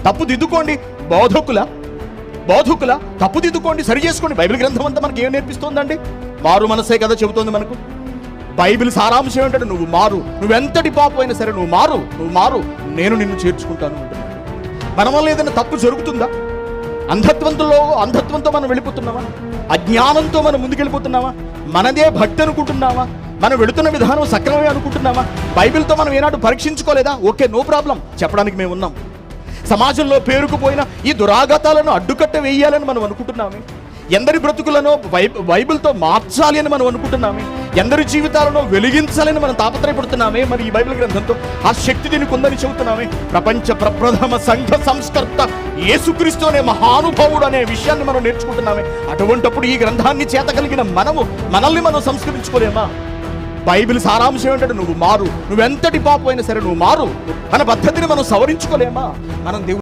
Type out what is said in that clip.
తప్పుదిద్దుకోండి. బోధకుల తప్పుదిద్దుకోండి, సరి చేసుకోండి. బైబిల్ గ్రంథం అంతా మనకి ఏం నేర్పిస్తోందండి? మారు మనసే కదా చెబుతోంది మనకు. బైబిల్ సారాంశం ఏంటంటే నువ్వు మారు, నువ్వెంతటి పాపం అయినా సరే నువ్వు మారు, నేను నిన్ను చేర్చుకుంటాను అంటున్నాడు. మన వల్ల ఏదైనా తప్పు జరుగుతుందా? అంధత్వంతో మనం వెళ్ళిపోతున్నామా? అజ్ఞానంతో మనం ముందుకెళ్ళిపోతున్నామా? మనదే భక్తి అనుకుంటున్నామా? మనం వెళుతున్న విధానం సక్రమమే అనుకుంటున్నామా? బైబిల్తో మనం ఏనాడు పరీక్షించుకోలేదా? ఓకే, నో ప్రాబ్లం, చెప్పడానికి మేము ఉన్నాం. సమాజంలో పేరుకుపోయిన ఈ దురాఘాతాలను అడ్డుకట్ట వేయాలని మనం అనుకుంటున్నామే. ఎందరి బ్రతుకులను బైబిల్తో మార్చాలి అని మనం అనుకుంటున్నామే. ఎందరి జీవితాలను వెలిగించాలని మనం తాపత్రయపడుతున్నామే. మరి ఈ బైబిల్ గ్రంథంతో ఆ శక్తి దీనికి ఉందని చెబుతున్నామే. ప్రపంచ ప్రప్రథమ సంఘ సంస్కర్త యేసుక్రీస్తు అనే మహానుభావుడు అనే విషయాన్ని మనం నేర్చుకుంటున్నామే. అటువంటప్పుడు ఈ గ్రంథాన్ని చేత కలిగిన మనల్ని మనం సంస్కరించుకోలేమా? బైబిల్ సారాంశం ఏంటంటే నువ్వు మారు, నువ్వెంతటి పాపం అయినా సరే నువ్వు మారు అన్న పద్ధతిని మనం సవరించుకోలేమా? మనం దేవుడు